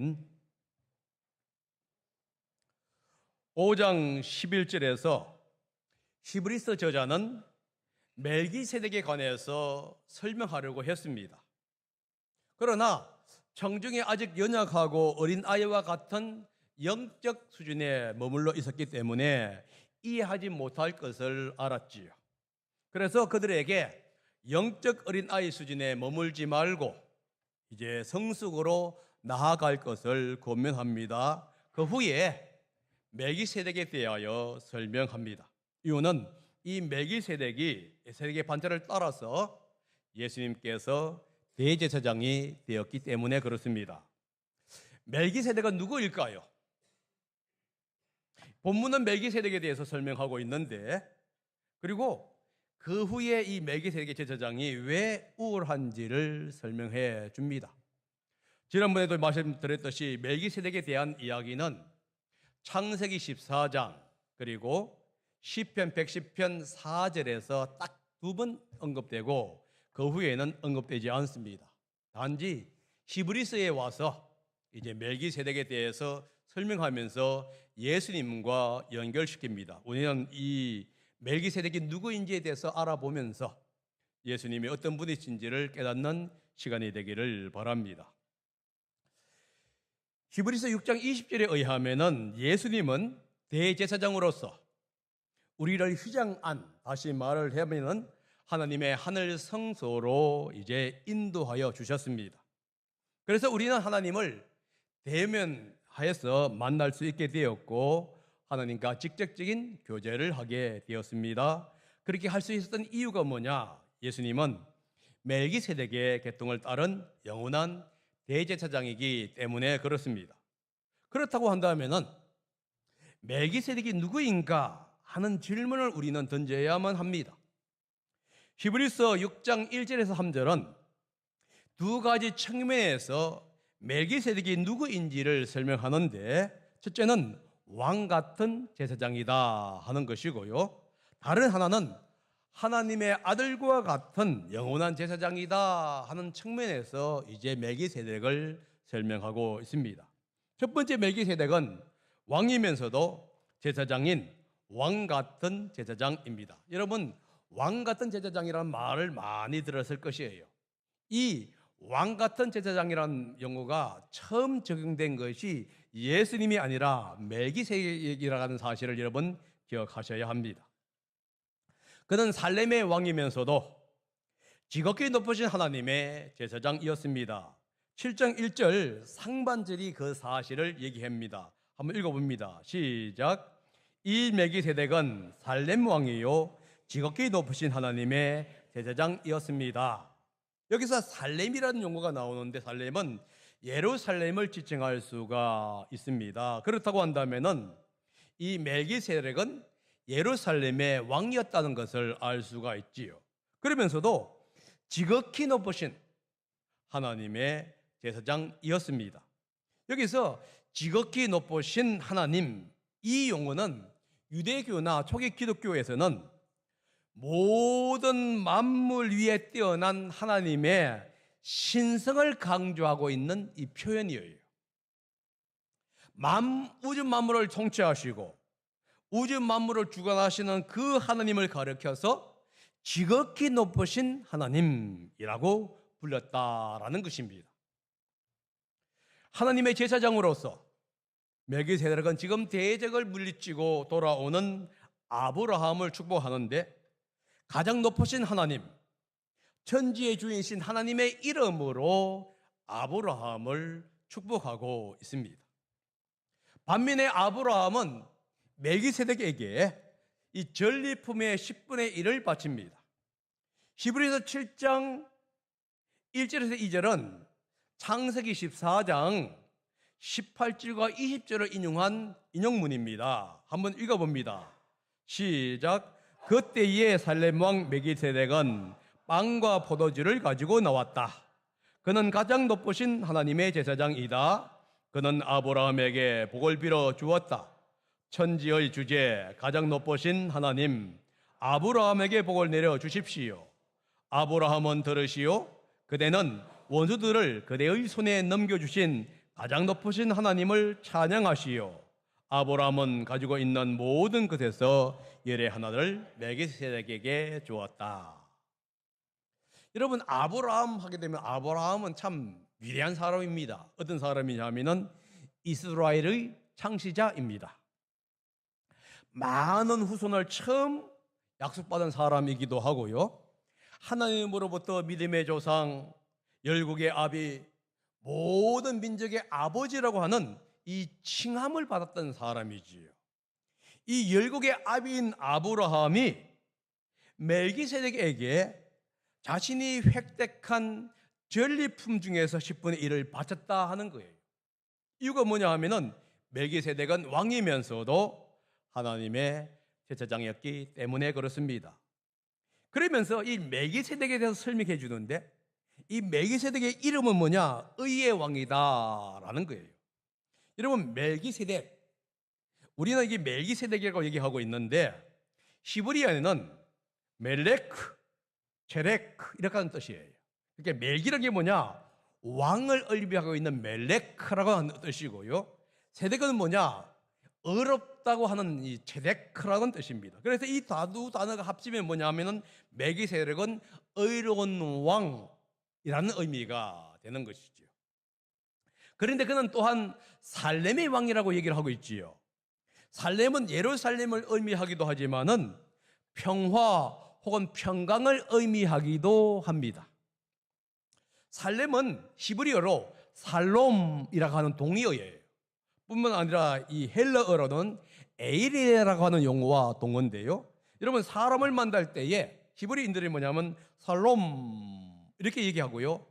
사도행전 5장 11절에서 히브리서 저자는 멜기세덱에 관해서 설명하려고 했습니다. 그러나 청중이 아직 연약하고 어린 아이와 같은 영적 수준에 머물러 있었기 때문에 이해하지 못할 것을 알았지요. 그래서 그들에게 영적 어린 아이 수준에 머물지 말고 이제 성숙으로 나아갈 것을 권면합니다. 그 후에 멜기세덱에 대하여 설명합니다. 이유는 이 멜기세덱이 세덱의 반차를 따라서 예수님께서 대제사장이 되었기 때문에 그렇습니다. 멜기세덱은 누구일까요? 본문은 멜기세덱에 대해서 설명하고 있는데, 그리고 그 후에 이 멜기세덱의 제사장이 왜 우월한지를 설명해 줍니다. 지난번에도 말씀드렸듯이 멜기세덱에 대한 이야기는 창세기 14장 그리고 시편 110편 4절에서 딱 2번 언급되고 그 후에는 언급되지 않습니다. 단지 히브리서에 와서 이제 멜기세덱에 대해서 설명하면서 예수님과 연결시킵니다. 우리는 이 멜기세덱이 누구인지에 대해서 알아보면서 예수님이 어떤 분이신지를 깨닫는 시간이 되기를 바랍니다. 히브리서 6장 20절에 의하면은 예수님은 대제사장으로서 우리를 휘장한, 다시 말을 하면은 하나님의 하늘 성소로 이제 인도하여 주셨습니다. 그래서 우리는 하나님을 대면하여서 만날 수 있게 되었고 하나님과 직접적인 교제를 하게 되었습니다. 그렇게 할 수 있었던 이유가 뭐냐? 예수님은 멜기세덱의 계통을 따른 영원한 대제사장이기 때문에 그렇습니다. 그렇다고 한다면은 멜기세덱이 누구인가 하는 질문을 우리는 던져야만 합니다. 히브리서 6장 1절에서 3절은 두 가지 측면에서 멜기세덱이 누구인지를 설명하는데, 첫째는 왕 같은 제사장이다 하는 것이고요, 다른 하나는 하나님의 아들과 같은 영원한 제사장이다 하는 측면에서 이제 멜기세덱을 설명하고 있습니다. 첫 번째 멜기세덱은 왕이면서도 제사장인 왕 같은 제사장입니다. 여러분, 왕 같은 제사장이라는 말을 많이 들었을 것이에요. 이 왕 같은 제사장이라는 용어가 처음 적용된 것이 예수님이 아니라 멜기세덱이라는 사실을 여러분 기억하셔야 합니다. 그는 살렘의 왕이면서도 지극히 높으신 하나님의 제사장이었습니다. 7장 1절 상반절이 그 사실을 얘기합니다. 한번 읽어봅니다. 시작. 이 멜기세덱은 살렘 왕이요 지극히 높으신 하나님의 제사장이었습니다. 여기서 살렘이라는 용어가 나오는데, 살렘은 예루살렘을 지칭할 수가 있습니다. 그렇다고 한다면은 이 멜기세덱은 예루살렘의 왕이었다는 것을 알 수가 있지요. 그러면서도 지극히 높으신 하나님의 제사장이었습니다. 여기서 지극히 높으신 하나님, 이 용어는 유대교나 초기 기독교에서는 모든 만물 위에 뛰어난 하나님의 신성을 강조하고 있는 이 표현이에요. 우주 만물을 통치하시고 우주 만물을 주관하시는 그 하나님을 가리켜서 지극히 높으신 하나님이라고 불렸다라는 것입니다. 하나님의 제사장으로서 멜기세덱은 지금 대적을 물리치고 돌아오는 아브라함을 축복하는데, 가장 높으신 하나님, 천지의 주인이신 하나님의 이름으로 아브라함을 축복하고 있습니다. 반면에 아브라함은 멜기세덱에게 이 전리품의 10분의 1을 바칩니다. 히브리서 7장 1절에서 2절은 창세기 14장 18절과 20절을 인용한 인용문입니다. 한번 읽어봅니다. 시작. 그때에 살렘 왕 멜기세덱은 빵과 포도주를 가지고 나왔다. 그는 가장 높으신 하나님의 제사장이다. 그는 아브라함에게 복을 빌어 주었다. 천지의 주제, 가장 높으신 하나님, 아브라함에게 복을 내려 주십시오. 아브라함은 들으시오. 그대는 원수들을 그대의 손에 넘겨주신 가장 높으신 하나님을 찬양하시오. 아브라함은 가지고 있는 모든 것에서 열의 하나를 멜기세덱에게 주었다. 여러분, 아브라함 하게 되면 아브라함은 참 위대한 사람입니다. 어떤 사람이냐면은 이스라엘의 창시자입니다. 많은 후손을 처음 약속받은 사람이기도 하고요. 하나님으로부터 믿음의 조상, 열국의 아비, 모든 민족의 아버지라고 하는 이 칭함을 받았던 사람이지요. 이 열국의 아비인 아브라함이 멜기세덱에게 자신이 획득한 전리품 중에서 10분의 1을 바쳤다 하는 거예요. 이유가 뭐냐 하면은 멜기세덱은 왕이면서도 하나님의 제사장이었기 때문에 그렇습니다. 그러면서 이 멜기세덱에 대해서 설명해 주는데, 이 멜기세덱의 이름은 뭐냐? 의의 왕이다라는 거예요. 여러분, 멜기세덱, 우리는 이게 멜기세덱이라고 얘기하고 있는데 히브리어에는 멜레크, 체레크 이렇게 하는 뜻이에요. 그러니까 멜기라는 게 뭐냐? 왕을 의미하고 있는 멜레크라고 하는 뜻이고요. 세덱은 뭐냐? 어렵다고 하는 이 체데크라는 뜻입니다. 그래서 이 두 단어가 합치면 뭐냐면은 멜기세덱은 의로운 왕이라는 의미가 되는 것이죠. 그런데 그는 또한 살렘의 왕이라고 얘기를 하고 있지요. 살렘은 예루살렘을 의미하기도 하지만은 평화 혹은 평강을 의미하기도 합니다. 살렘은 히브리어로 살롬이라고 하는 동의어예요. 뿐만 아니라 이 헬라어로는 에이레라고 하는 용어와 동어인데요. 여러분, 사람을 만날 때에 히브리인들이 뭐냐면 살롬 이렇게 얘기하고요.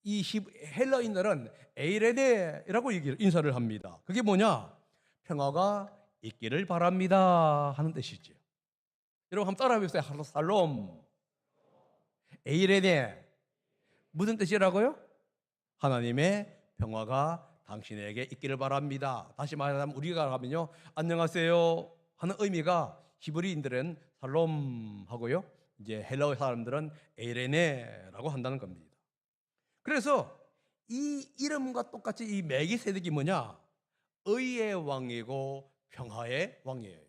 이 헬라인들은 에이레네라고 인사를 합니다. 그게 뭐냐? 평화가 있기를 바랍니다 하는 뜻이죠. 여러분 한번 따라해 보세요. 살롬, 에이레네. 무슨 뜻이라고요? 하나님의 평화가 당신에게 있기를 바랍니다. 다시 말하자면 우리가 하면요, 안녕하세요 하는 의미가 히브리인들은 살롬 하고요, 이제 헬라어 사람들은 에이레네라고 한다는 겁니다. 그래서 이 이름과 똑같이 이 멜기세덱이 뭐냐? 의의 왕이고 평화의 왕이에요.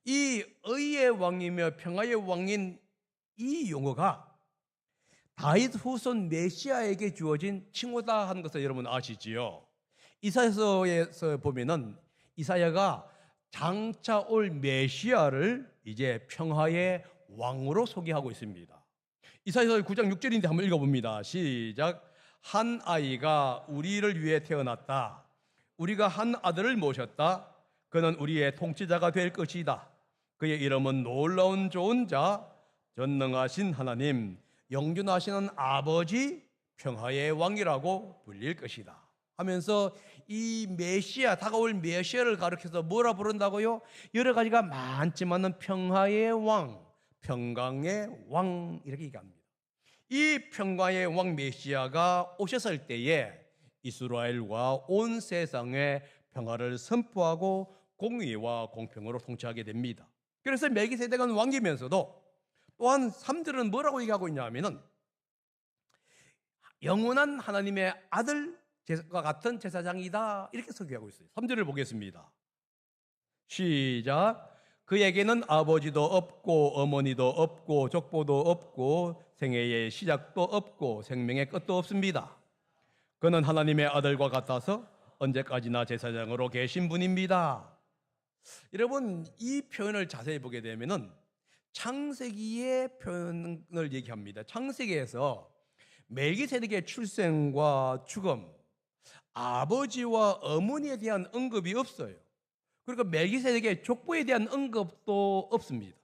이 의의 왕이며 평화의 왕인 이 용어가 다윗 후손 메시아에게 주어진 칭호다 하는 것을 여러분 아시지요? 이사야서에서 보면은 이사야가 장차 올 메시아를 이제 평화의 왕으로 소개하고 있습니다. 이사야서 9장 6절인데 한번 읽어봅니다. 시작. 한 아이가 우리를 위해 태어났다. 우리가 한 아들을 모셨다. 그는 우리의 통치자가 될 것이다. 그의 이름은 놀라운 좋은 자, 전능하신 하나님, 영존하시는 아버지, 평화의 왕이라고 불릴 것이다 하면서 이 메시아, 다가올 메시아를 가리켜서 뭐라 부른다고요? 여러 가지가 많지만은 평화의 왕, 평강의 왕 이렇게 얘기합니다. 이 평화의 왕 메시아가 오셨을 때에 이스라엘과 온 세상에 평화를 선포하고 공의와 공평으로 통치하게 됩니다. 그래서 멜기세덱은 왕이면서도 또한 3절은 뭐라고 얘기하고 있냐면은 영원한 하나님의 아들과 같은 제사장이다 이렇게 소개하고 있어요. 3절을 보겠습니다. 시작. 그에게는 아버지도 없고 어머니도 없고 족보도 없고 생애의 시작도 없고 생명의 끝도 없습니다. 그는 하나님의 아들과 같아서 언제까지나 제사장으로 계신 분입니다. 여러분, 이 표현을 자세히 보게 되면은 창세기의 표현을 얘기합니다. 창세기에서 멜기세덱의 출생과 죽음, 아버지와 어머니에 대한 언급이 없어요. 그러니까 멜기세덱의 족보에 대한 언급도 없습니다.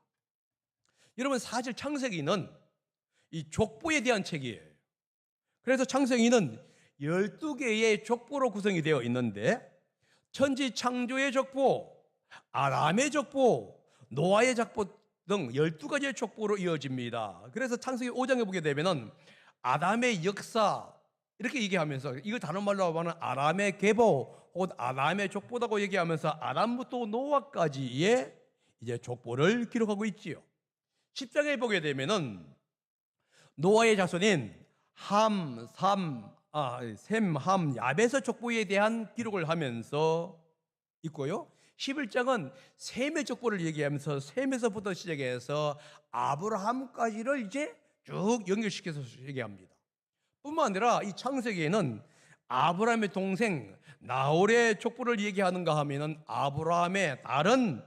여러분, 사실 창세기는 이 족보에 대한 책이에요. 그래서 창세기는 12개의 족보로 구성이 되어 있는데 천지 창조의 족보, 아람의 족보, 노아의 족보 등 12가지의 족보로 이어집니다. 그래서 창세기 5장에 보게 되면은 아담의 역사 이렇게 얘기하면서, 이거 다른 말로 하면 아람의 계보 혹은 아람의 족보다고 얘기하면서 아담부터 노아까지의 이제 족보를 기록하고 있지요. 10장에 보게 되면은 노아의 자손인 함, 삼, 셈, 함, 야베스 족보에 대한 기록을 하면서 있고요. 11장은 셈의 족보를 얘기하면서 셈에서부터 시작해서 아브라함까지를 이제 쭉 연결시켜서 얘기합니다. 뿐만 아니라 이 창세기에는 아브라함의 동생 나홀의 족보를 얘기하는가 하면은 아브라함의 다른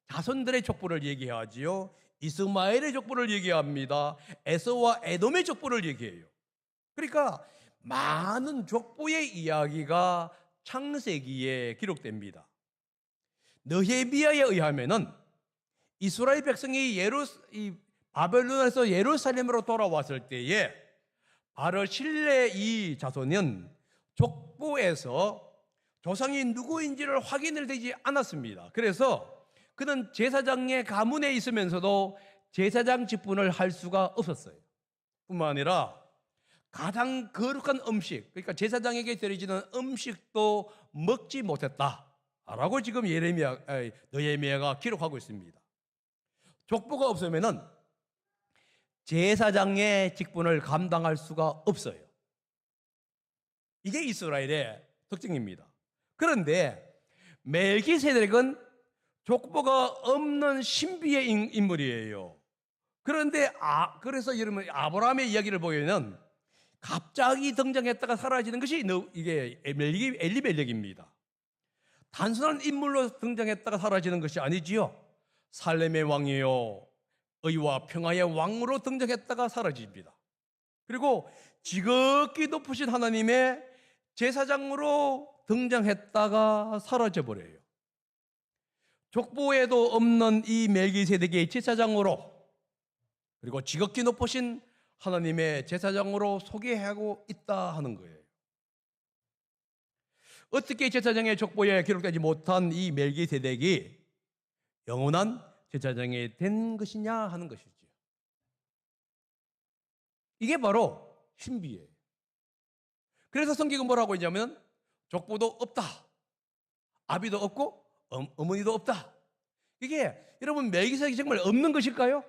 자손들의 족보를 얘기하지요. 이스마엘의 족보를 얘기합니다. 에서와 에돔의 족보를 얘기해요. 그러니까 많은 족보의 이야기가 창세기에 기록됩니다. 느헤미야에 의하면은 이스라엘 백성이 바벨론에서 예루살렘으로 돌아왔을 때에 바르실레 이 자손은 족보에서 조상이 누구인지를 확인을 되지 않았습니다. 그래서 그는 제사장의 가문에 있으면서도 제사장 직분을 할 수가 없었어요. 뿐만 아니라 가장 거룩한 음식, 그러니까 제사장에게 드려지는 음식도 먹지 못했다라고 지금 느헤미야가 기록하고 있습니다. 족보가 없으면은 제사장의 직분을 감당할 수가 없어요. 이게 이스라엘의 특징입니다. 그런데 멜기세덱은 족보가 없는 신비의 인물이에요. 그런데 그래서 여러분 아브라함의 이야기를 보면은 갑자기 등장했다가 사라지는 것이 이게 엘리멜렉입니다. 단순한 인물로 등장했다가 사라지는 것이 아니지요. 살렘의 왕이요 의와 평화의 왕으로 등장했다가 사라집니다. 그리고 지극히 높으신 하나님의 제사장으로 등장했다가 사라져버려요. 족보에도 없는 이 멜기세덱의 제사장으로, 그리고 지극히 높으신 하나님의 제사장으로 소개하고 있다 하는 거예요. 어떻게 제사장의 족보에 기록되지 못한 이 멜기세덱이 영원한 제사장이 된 것이냐 하는 것이죠. 이게 바로 신비예요. 그래서 성경은 뭐라고 했냐면 족보도 없다, 아비도 없고 어머니도 없다. 이게 여러분 멜기세덱이 정말 없는 것일까요?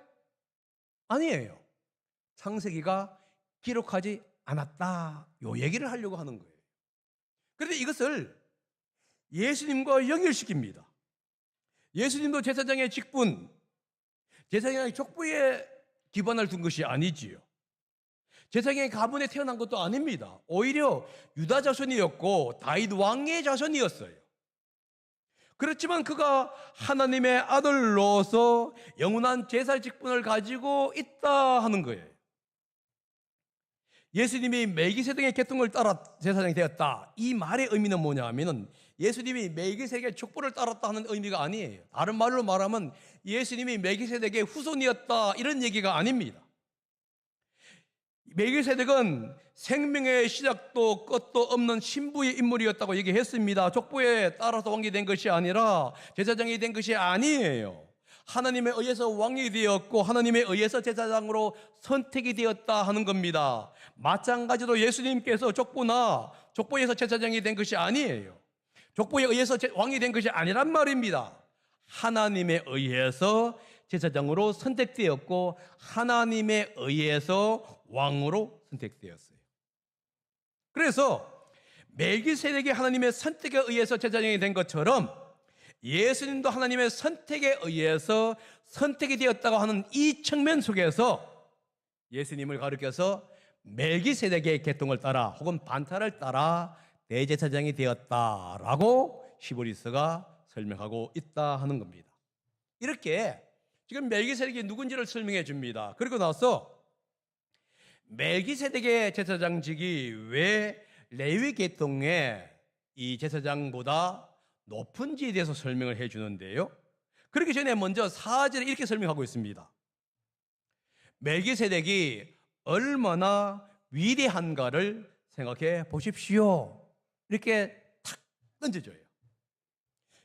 아니에요. 창세기가 기록하지 않았다, 요 얘기를 하려고 하는 거예요. 그런데 이것을 예수님과 연결시킵니다. 예수님도 제사장의 직분, 제사장의 족보에 기반을 둔 것이 아니지요. 제사장의 가문에 태어난 것도 아닙니다. 오히려 유다 자손이었고 다윗 왕의 자손이었어요. 그렇지만 그가 하나님의 아들로서 영원한 제사 직분을 가지고 있다 하는 거예요. 예수님이 멜기세덱의 계통을 따라 제사장이 되었다, 이 말의 의미는 뭐냐 하면은 예수님이 멜기세덱의 족보를 따랐다 하는 의미가 아니에요. 다른 말로 말하면 예수님이 멜기세덱의 후손이었다 이런 얘기가 아닙니다. 멜기세덱은 생명의 시작도 끝도 없는 신부의 인물이었다고 얘기했습니다. 족보에 따라서 왕이 된 것이 아니라 제사장이 된 것이 아니에요. 하나님에 의해서 왕이 되었고 하나님에 의해서 제사장으로 선택이 되었다 하는 겁니다. 마찬가지로 예수님께서 족보에서 제사장이 된 것이 아니에요. 족보에 의해서 왕이 된 것이 아니란 말입니다. 하나님에 의해서 제사장으로 선택되었고 하나님에 의해서 왕으로 선택되었어요. 그래서 멜기세덱이 하나님의 선택에 의해서 제사장이 된 것처럼 예수님도 하나님의 선택에 의해서 선택이 되었다고 하는 이 측면 속에서 예수님을 가리켜서 멜기세덱의 계통을 따라 혹은 반타를 따라 대제사장이 되었다라고 히브리서가 설명하고 있다 하는 겁니다. 이렇게 지금 멜기세덱이 누군지를 설명해 줍니다. 그리고 나서 멜기세덱의 제사장직이 왜 레위 계통의 이 제사장보다 높은지에 대해서 설명을 해 주는데요. 그러기 전에 먼저 4절에 이렇게 설명하고 있습니다. 멜기세덱이 얼마나 위대한가를 생각해 보십시오. 이렇게 탁 던져줘요.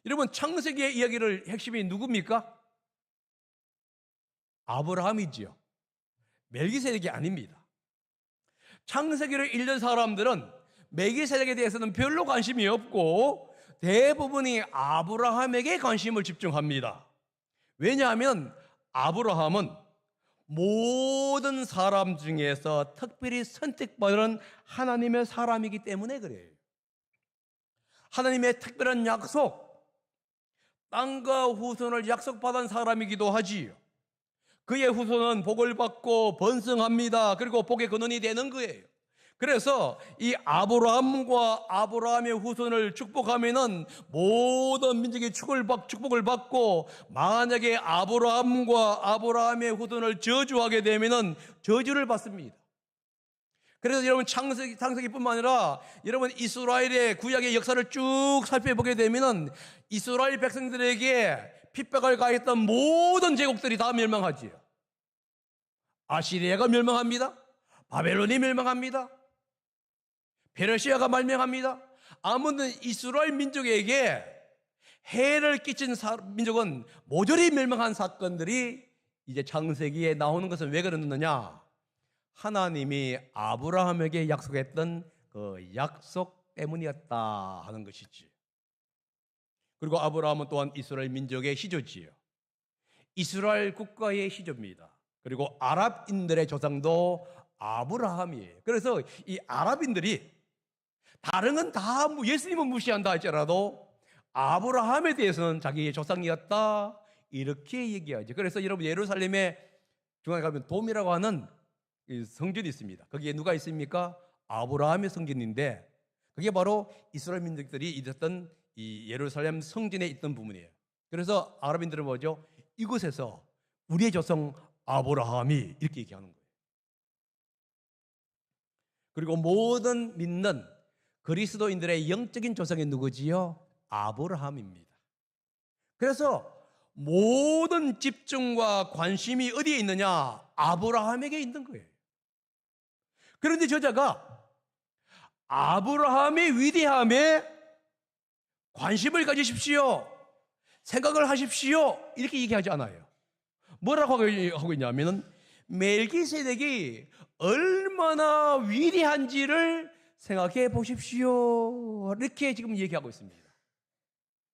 여러분 창세기의 이야기를 핵심이 누굽니까? 아브라함이지요. 멜기세덱이 아닙니다. 창세기를 읽는 사람들은 멜기세덱에 대해서는 별로 관심이 없고 대부분이 아브라함에게 관심을 집중합니다. 왜냐하면 아브라함은 모든 사람 중에서 특별히 선택받은 하나님의 사람이기 때문에 그래요. 하나님의 특별한 약속, 땅과 후손을 약속받은 사람이기도 하지요. 그의 후손은 복을 받고 번성합니다. 그리고 복의 근원이 되는 거예요. 그래서 이 아브라함과 아브라함의 후손을 축복하면은 모든 민족이 축복을 받고, 만약에 아브라함과 아브라함의 후손을 저주하게 되면은 저주를 받습니다. 그래서 여러분 창세기뿐만 아니라 여러분 이스라엘의 구약의 역사를 쭉 살펴보게 되면은 이스라엘 백성들에게 핍박을 가했던 모든 제국들이 다 멸망하지요. 아시리아가 멸망합니다. 바벨론이 멸망합니다. 페르시아가 멸망합니다. 아무튼 이스라엘 민족에게 해를 끼친 민족은 모조리 멸망한 사건들이 이제 창세기에 나오는 것은 왜 그러느냐? 하나님이 아브라함에게 약속했던 그 약속 때문이었다 하는 것이지. 그리고 아브라함은 또한 이스라엘 민족의 시조지요. 이스라엘 국가의 시조입니다. 그리고 아랍인들의 조상도 아브라함이에요. 그래서 이 아랍인들이 다른 건 다 예수님은 무시한다 할지라도 아브라함에 대해서는 자기의 조상이었다 이렇게 얘기하죠. 그래서 여러분 예루살렘에 중앙에 가면 돔이라고 하는 성전이 있습니다. 거기에 누가 있습니까? 아브라함의 성전인데 그게 바로 이스라엘 민족들이 있었던 이 예루살렘 성전에 있던 부분이에요. 그래서 아랍인들은 뭐죠? 이곳에서 우리의 조상 아브라함이 이렇게 얘기하는 거예요. 그리고 모든 믿는 그리스도인들의 영적인 조상이 누구지요? 아브라함입니다. 그래서 모든 집중과 관심이 어디에 있느냐? 아브라함에게 있는 거예요. 그런데 저자가 아브라함의 위대함에 관심을 가지십시오, 생각을 하십시오 이렇게 얘기하지 않아요. 뭐라고 하고 있냐면 멜기세덱이 얼마나 위대한지를 생각해 보십시오 이렇게 지금 얘기하고 있습니다.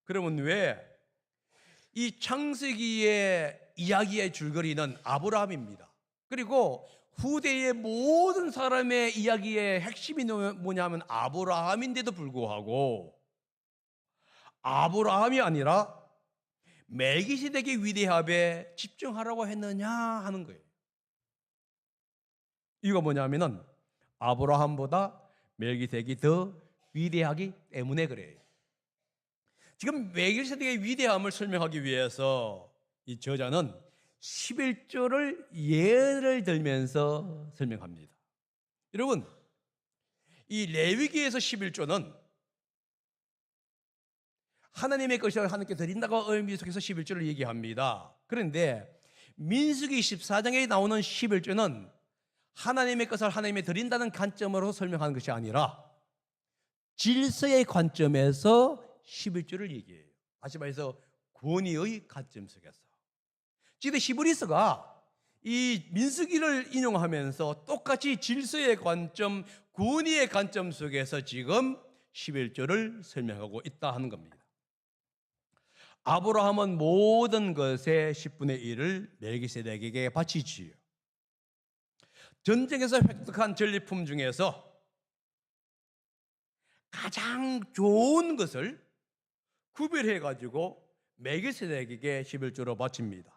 그러면 왜 이 창세기의 이야기의 줄거리는 아브라함입니다. 그리고 후대의 모든 사람의 이야기의 핵심이 뭐냐면 아브라함인데도 불구하고 아브라함이 아니라 멜기세덱의 위대함에 집중하라고 했느냐 하는 거예요. 이거 뭐냐면은 아브라함보다 멜기세덱이 더 위대하기 때문에 그래요. 지금 멜기세덱의 위대함을 설명하기 위해서 이 저자는 11조를 예를 들면서 설명합니다. 여러분, 이 레위기에서 11조는 하나님의 것을 하나님께 드린다고 의미 속에서 11조를 얘기합니다. 그런데 민수기 14장에 나오는 11조는 하나님의 것을 하나님께 드린다는 관점으로 설명하는 것이 아니라 질서의 관점에서 11조를 얘기해요. 다시 말해서 권위의 관점 속에서. 지금 히브리서가 이 민수기를 인용하면서 똑같이 질서의 관점, 권위의 관점 속에서 지금 11조를 설명하고 있다 하는 겁니다. 아브라함은 모든 것의 10분의 1을 멜기세덱에게 바치지요. 전쟁에서 획득한 전리품 중에서 가장 좋은 것을 구별해 가지고 멜기세덱에게 11조로 바칩니다.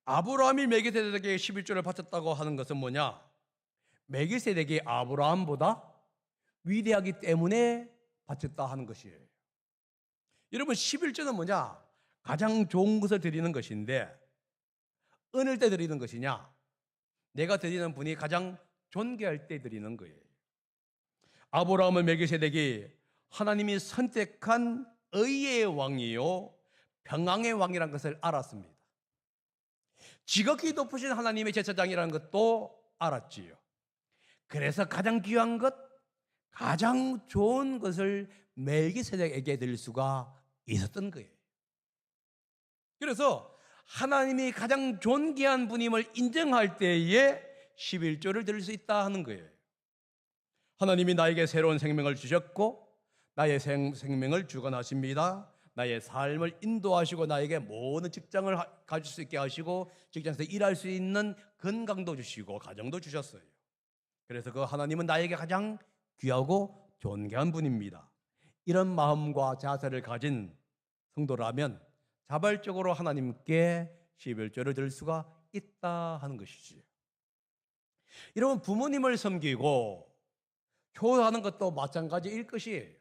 아브라함이 멜기세덱에게 11조를 바쳤다고 하는 것은 뭐냐? 멜기세덱이 아브라함보다 위대하기 때문에 바쳤다 하는 것이에요. 여러분 11조는 뭐냐? 가장 좋은 것을 드리는 것인데 어느 때 드리는 것이냐? 내가 드리는 분이 가장 존귀할 때 드리는 거예요. 아브라함은 멜기세덱이 하나님이 선택한 의의 왕이요 평강의 왕이라는 것을 알았습니다. 지극히 높으신 하나님의 제사장이라는 것도 알았지요. 그래서 가장 귀한 것, 가장 좋은 것을 멜기세덱에게 드릴 수가 있었던 거예요. 그래서 하나님이 가장 존귀한 분임을 인정할 때에 11조를 드릴 수 있다 하는 거예요. 하나님이 나에게 새로운 생명을 주셨고 나의 생명을 주관하십니다. 나의 삶을 인도하시고 나에게 모든 직장을 가질 수 있게 하시고 직장에서 일할 수 있는 건강도 주시고 가정도 주셨어요. 그래서 그 하나님은 나에게 가장 귀하고 존귀한 분입니다. 이런 마음과 자세를 가진 성도라면 자발적으로 하나님께 11조를 드릴 수가 있다 하는 것이지요. 여러분, 부모님을 섬기고 효도하는 것도 마찬가지일 것이에요.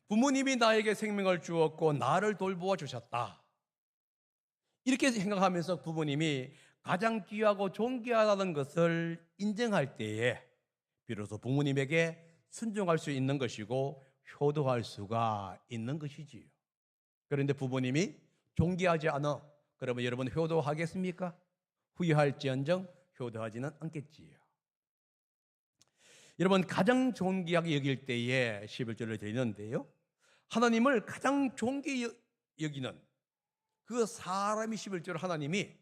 부모님이 나에게 생명을 주었고 나를 돌보아 주셨다, 이렇게 생각하면서 부모님이 가장 귀하고 존귀하다는 것을 인정할 때에 비로소 부모님에게 순종할 수 있는 것이고 효도할 수가 있는 것이지요. 그런데 부모님이 존귀하지 않아, 그러면 여러분 효도하겠습니까? 후회할지언정 효도하지는 않겠지요. 여러분, 가장 존귀하게 여길 때에 11조를 드리는데요, 하나님을 가장 존귀히 여기는 그 사람이 11조를 하나님이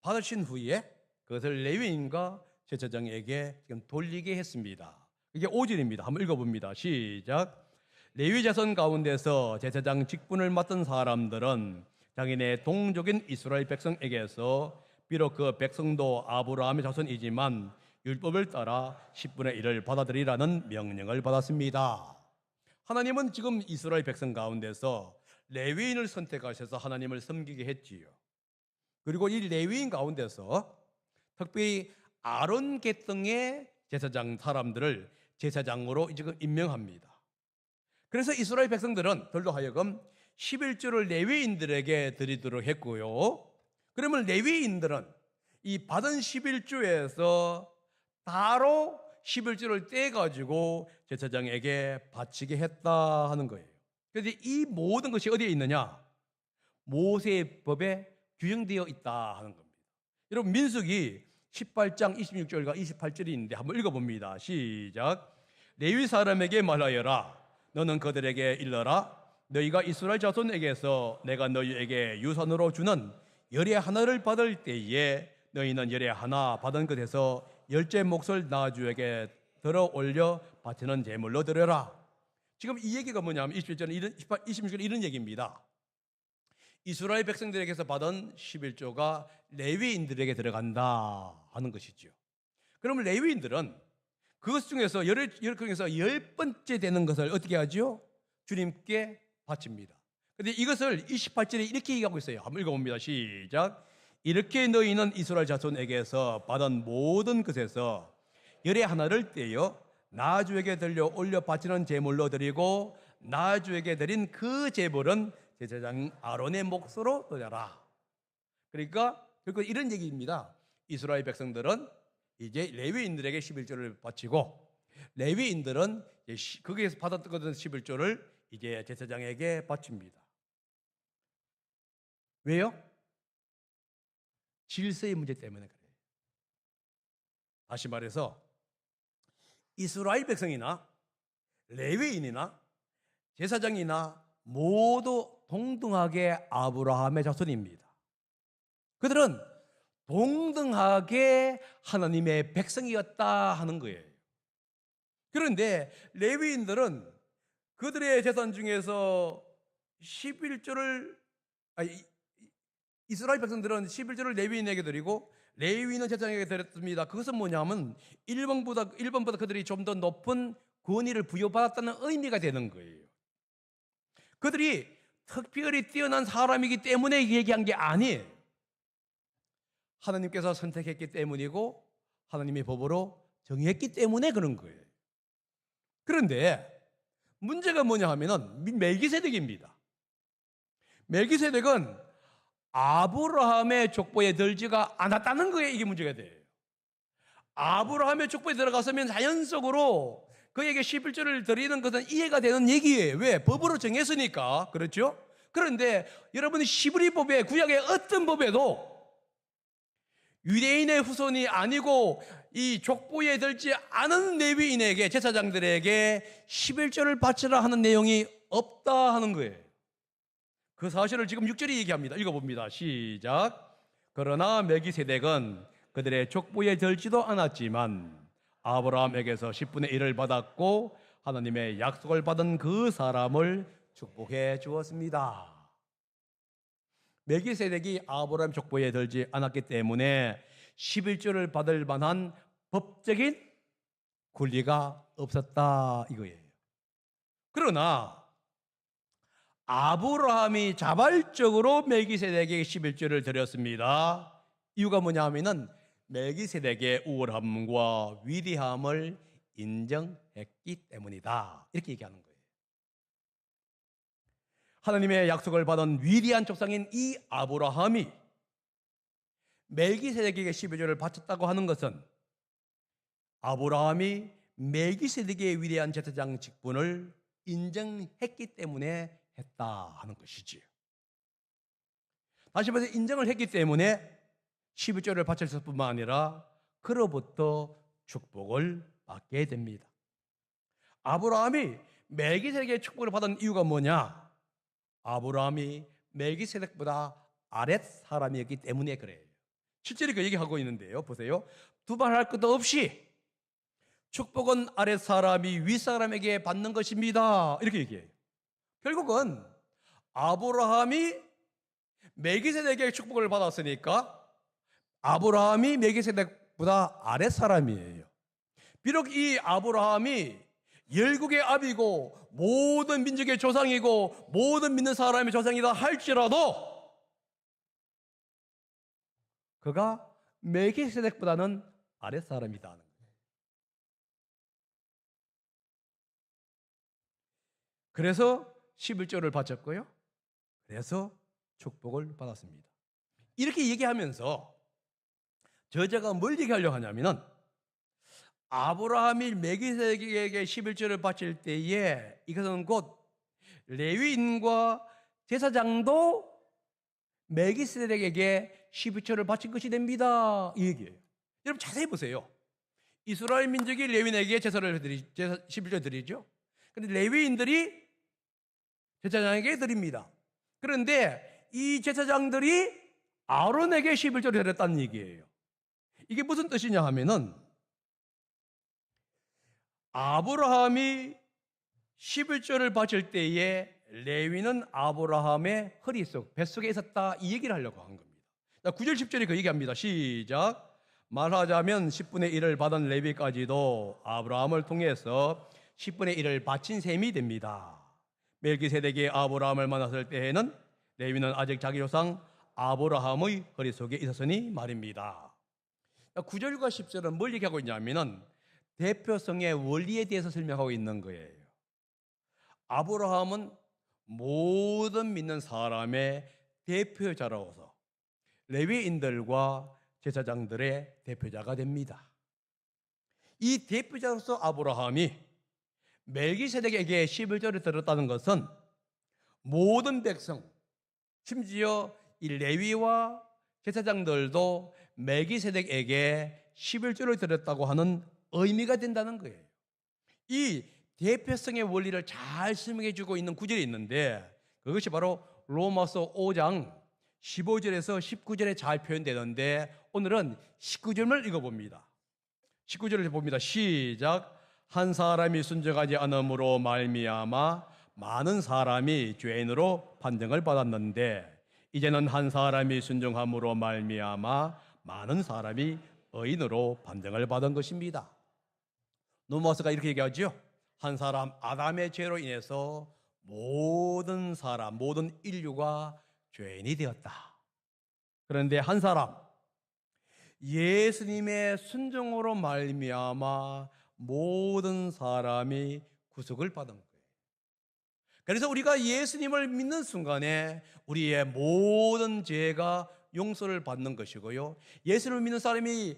받으신 후에 그것을 레위인과 제사장에게 지금 돌리게 했습니다. 이게 5절입니다. 한번 읽어봅니다. 시작. 레위 자손 가운데서 제사장 직분을 맡은 사람들은 자기네 동족인 이스라엘 백성에게서 비록 그 백성도 아브라함의 자손이지만 율법을 따라 10분의 1을 받아들이라는 명령을 받았습니다. 하나님은 지금 이스라엘 백성 가운데서 레위인을 선택하셔서 하나님을 섬기게 했지요. 그리고 이 레위인 가운데서 특별히 아론 계통의 제사장 사람들을 제사장으로 지금 임명합니다. 그래서 이스라엘 백성들도 하여금 11조를 레위인들에게 드리도록 했고요. 그러면 레위인들은 이 받은 11조에서 따로 11조를 떼가지고 제사장에게 바치게 했다 하는 거예요. 그런데 이 모든 것이 어디에 있느냐? 모세의 법에 규정되어 있다 하는 겁니다. 여러분, 민수기 18장 26절과 28절이 있는데 한번 읽어봅니다. 시작. 레위 사람에게 말하여라. 너는 그들에게 일러라. 너희가 이스라엘 자손에게서 내가 너희에게 유산으로 주는 열의 하나를 받을 때에 너희는 열의 하나 받은 것에서 열째 몫을 나주에게 들어 올려 바치는 제물로 드려라. 지금 이 얘기가 뭐냐면 26절에 이런 얘기입니다. 이스라엘 백성들에게서 받은 11조가 레위인들에게 들어간다 하는 것이죠. 그러면 레위인들은 그것 중에서 열 번째 되는 것을 어떻게 하죠? 주님께 바칩니다. 그런데 이것을 28절에 이렇게 얘기하고 있어요. 한번 읽어봅니다. 시작. 이렇게 너희는 이스라엘 자손에게서 받은 모든 것에서 열의 하나를 떼어 나주에게 들려 올려 바치는 제물로 드리고 나주에게 드린 그 제물은 제사장 아론의 몫으로 드려라. 그러니까 결국 이런 얘기입니다. 이스라엘 백성들은 이제 레위인들에게 11조를 바치고 레위인들은 거기에서 받았던 11조를 이제 제사장에게 바칩니다. 왜요? 질서의 문제 때문에 그래요. 다시 말해서 이스라엘 백성이나 레위인이나 제사장이나 모두 동등하게 아브라함의 자손입니다. 그들은 동등하게 하나님의 백성이었다 하는 거예요. 그런데 레위인들은 그들의 재산 중에서 11조를 이스라엘 백성들은 11조를 레위인에게 드리고 레위인은 제사장에게 드렸습니다. 그것은 뭐냐면 1번보다 그들이 좀 더 높은 권위를 부여받았다는 의미가 되는 거예요. 그들이 특별히 뛰어난 사람이기 때문에 얘기한 게 아니에요. 하나님께서 선택했기 때문이고 하나님의 법으로 정했기 때문에 그런 거예요. 그런데 문제가 뭐냐 하면은 멜기세덱입니다. 멜기세덱은 아브라함의 족보에 들지가 않았다는 거예요. 이게 문제가 돼요. 아브라함의 족보에 들어갔으면 자연적으로 그에게 11조를 드리는 것은 이해가 되는 얘기예요. 왜? 법으로 정했으니까. 그렇죠? 그런데 여러분이 시브리 법에, 구약의 어떤 법에도 유대인의 후손이 아니고 이 족보에 들지 않은 레위인에게, 제사장들에게 11조를 바치라 하는 내용이 없다 하는 거예요. 그 사실을 지금 6절이 얘기합니다. 읽어봅니다. 시작. 그러나 멜기세덱은 그들의 족보에 들지도 않았지만 아브라함에게서 10분의 1을 받았고 하나님의 약속을 받은 그 사람을 축복해 주었습니다. 멜기세덱이 아브라함 족보에 들지 않았기 때문에 11조를 받을 만한 법적인 권리가 없었다 이거예요. 그러나 아브라함이 자발적으로 멜기세덱에게 11조를 드렸습니다. 이유가 뭐냐 하면은 멜기세덱의 우월함과 위대함을 인정했기 때문이다. 이렇게 얘기하는 거예요. 하나님의 약속을 받은 위대한 족상인 이 아브라함이 멜기세덱에게 11조를 바쳤다고 하는 것은 아브라함이 멜기세덱의 위대한 제사장 직분을 인정했기 때문에 했다 하는 것이지요. 다시 말해서 인정을 했기 때문에 11조를 바쳤을 뿐만 아니라 그로부터 축복을 받게 됩니다. 아브라함이 멜기세덱의 축복을 받은 이유가 뭐냐? 아브라함이 멜기세덱보다 아랫 사람이었기 때문에 그래요. 실제로 그 얘기하고 있는데요. 보세요. 두말할 것도 없이 축복은 아랫 사람이 윗 사람에게 받는 것입니다. 이렇게 얘기해요. 결국은 아브라함이 멜기세덱의 축복을 받았으니까 아브라함이 멜기세덱보다 아랫 사람이에요. 비록 이 아브라함이 열국의 아비고 모든 민족의 조상이고 모든 믿는 사람의 조상이다 할지라도 그가 멜기세덱보다는 아랫 사람이다 하는 거예요. 그래서 11조를 바쳤고요. 그래서 축복을 받았습니다. 이렇게 얘기하면서 저자가 뭘 얘기하려고 하냐면은 아브라함이 멜기세덱에게 11조를 바칠 때에 이것은 곧 레위인과 제사장도 멜기세덱에게 11조를 바친 것이 됩니다. 이 얘기예요. 여러분 자세히 보세요. 이스라엘 민족이 레위인에게 11조 드리죠. 그런데 레위인들이 제사장에게 드립니다. 그런데 이 제사장들이 아론에게 11조를 드렸다는 얘기예요. 이게 무슨 뜻이냐 하면은 아브라함이 11조를 바칠 때에 레위는 아브라함의 허리 속, 뱃속에 있었다 이 얘기를 하려고 한 겁니다. 9절 10절에 그 얘기합니다. 시작. 말하자면 10분의 1을 받은 레위까지도 아브라함을 통해서 10분의 1을 바친 셈이 됩니다. 멜기세덱이 아브라함을 만났을 때에는 레위는 아직 자기 조상 아브라함의 허리 속에 있었으니 말입니다. 9절과 10절은 뭘 얘기하고 있냐면은 대표성의 원리에 대해서 설명하고 있는 거예요. 아브라함은 모든 믿는 사람의 대표자로서 레위인들과 제사장들의 대표자가 됩니다. 이 대표자로서 아브라함이 멜기세덱에게 11조를 드렸다는 것은 모든 백성, 심지어 이 레위와 제사장들도 멜기세덱에게 11조를 드렸다고 하는 의미가 된다는 거예요. 이 대표성의 원리를 잘 설명해 주고 있는 구절이 있는데 그것이 바로 로마서 5장 15절에서 19절에 잘 표현되는데 오늘은 19절을 읽어봅니다. 19절을 봅니다. 시작. 한 사람이 순종하지 않음으로 말미암아 많은 사람이 죄인으로 판정을 받았는데 이제는 한 사람이 순종함으로 말미암아 많은 사람이 의인으로 판정을 받은 것입니다. 노마스가 이렇게 얘기하죠. 한 사람 아담의 죄로 인해서 모든 사람, 모든 인류가 죄인이 되었다. 그런데 한 사람 예수님의 순종으로 말미암아 모든 사람이 구속을 받은 거예요. 그래서 우리가 예수님을 믿는 순간에 우리의 모든 죄가 용서를 받는 것이고요. 예수님을 믿는 사람이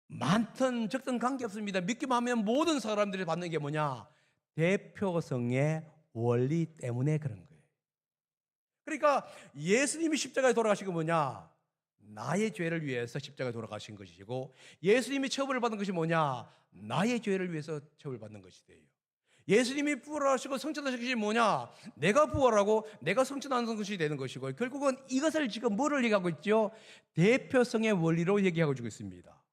많든 적든 관계없습니다. 믿기만 하면 모든 사람들이 받는 게 뭐냐? 대표성의 원리 때문에 그런 거예요. 그러니까 예수님이 십자가에 돌아가신 건 뭐냐? 나의 죄를 위해서 십자가에 돌아가신 것이고 예수님이 처벌을 받은 것이 뭐냐? 나의 죄를 위해서 처벌받는 것이 돼요. 예수님이 부활하시고 성천하신 것이 뭐냐? 내가 부활하고 내가 성천하는 것이 되는 것이고 결국은 이것을 지금 뭐를 얘기하고 있죠? 대표성의 원리로 얘기하고 주고 있습니다.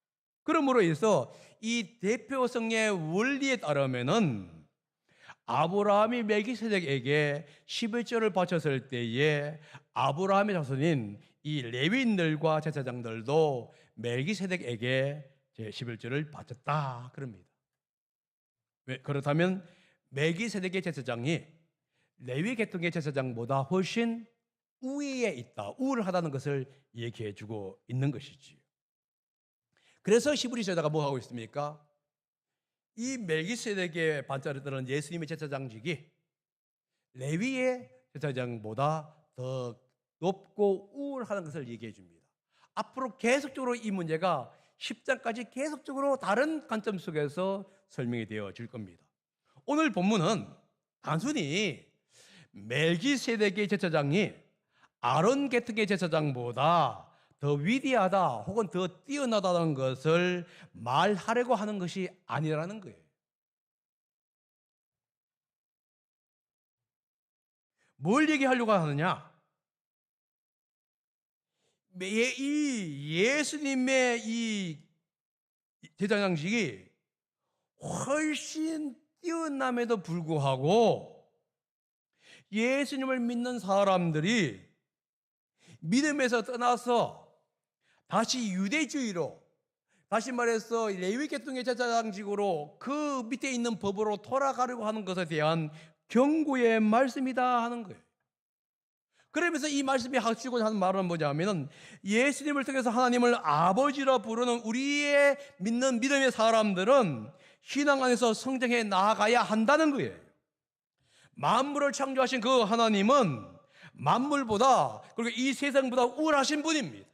그러므로 해서 이 대표성의 원리에 따르면은 아브라함이 멜기세덱에게 11조를 바쳤을 때에 아브라함의 자손인 이 레위인들과 제사장들도 멜기세덱에게 제 11조를 바쳤다 그럽니다. 왜 그렇다면 멜기세덱의 제사장이 레위 계통의 제사장보다 훨씬 우위에 있다, 우월하다는 것을 얘기해 주고 있는 것이지요. 그래서 히브리서에다가 뭐 하고 있습니까? 이 멜기세덱의 반차를 뜨는 예수님의 제사장직이 레위의 제사장보다 더 높고 우월하다는 것을 얘기해 줍니다. 앞으로 계속적으로 이 문제가 10장까지 계속적으로 다른 관점 속에서 설명이 되어질 겁니다. 오늘 본문은 단순히 멜기세덱의 제사장이 아론 계통의 제사장보다 더 위대하다 혹은 더 뛰어나다는 것을 말하려고 하는 것이 아니라는 거예요. 뭘 얘기하려고 하느냐? 이 예수님의 이 제사장직이 훨씬 뛰어남에도 불구하고 예수님을 믿는 사람들이 믿음에서 떠나서 다시 유대주의로, 다시 말해서 레위 계통의 제사장직으로 그 밑에 있는 법으로 돌아가려고 하는 것에 대한 경고의 말씀이다 하는 거예요. 그러면서 이 말씀이 하시고자 하는 말은 뭐냐면 예수님을 통해서 하나님을 아버지라 부르는 우리의 믿는 믿음의 사람들은 신앙 안에서 성장해 나아가야 한다는 거예요. 만물을 창조하신 그 하나님은 만물보다 그리고 이 세상보다 우월하신 분입니다.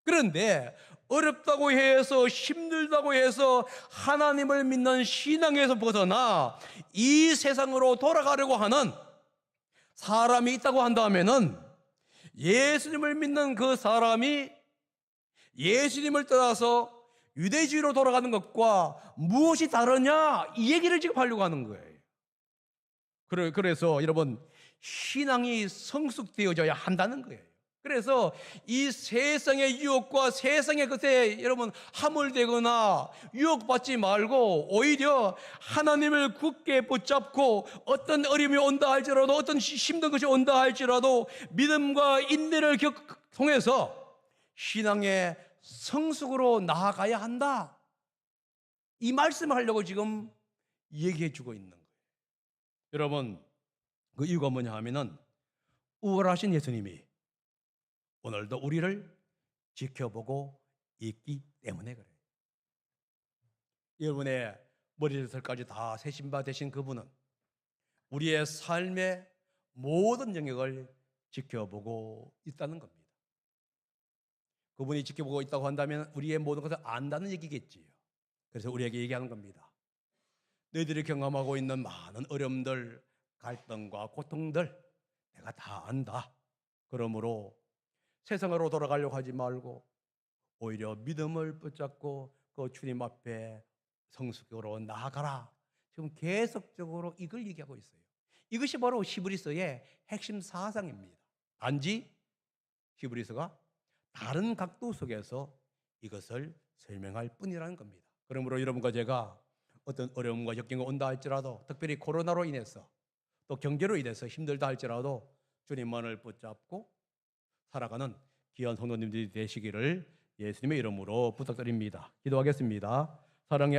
그런데 어렵다고 해서 힘들다고 해서 하나님을 믿는 신앙에서 벗어나 이 세상으로 돌아가려고 하는 사람이 있다고 한다면은 예수님을 믿는 그 사람이 예수님을 떠나서 유대주의로 돌아가는 것과 무엇이 다르냐 이 얘기를 지금 하려고 하는 거예요. 그래서 여러분 신앙이 성숙되어져야 한다는 거예요. 그래서 이 세상의 유혹과 세상의 것에 여러분 함몰되거나 유혹받지 말고 오히려 하나님을 굳게 붙잡고 어떤 어려움이 온다 할지라도 어떤 힘든 것이 온다 할지라도 믿음과 인내를 통해서 신앙의 성숙으로 나아가야 한다. 이 말씀을 하려고 지금 얘기해 주고 있는 거예요. 여러분 그 이유가 뭐냐 하면은 우월하신 예수님이 오늘도 우리를 지켜보고 있기 때문에 그래요. 여러분의 머리털까지 다 세신 바 되신 그분은 우리의 삶의 모든 영역을 지켜보고 있다는 겁니다. 그분이 지켜보고 있다고 한다면 우리의 모든 것을 안다는 얘기겠지요. 그래서 우리에게 얘기하는 겁니다. 너희들이 경험하고 있는 많은 어려움들, 갈등과 고통들 내가 다 안다. 그러므로 세상으로 돌아가려고 하지 말고 오히려 믿음을 붙잡고 그 주님 앞에 성숙으로 나아가라. 지금 계속적으로 이걸 얘기하고 있어요. 이것이 바로 히브리서의 핵심 사상입니다. 단지 히브리서가 다른 각도 속에서 이것을 설명할 뿐이라는 겁니다. 그러므로 여러분과 제가 어떤 어려움과 역경이 온다 할지라도 특별히 코로나로 인해서 또 경제로 인해서 힘들다 할지라도 주님만을 붙잡고 살아가는 귀한 성도님들이 되시기를 예수님의 이름으로 부탁드립니다. 기도하겠습니다. 사랑의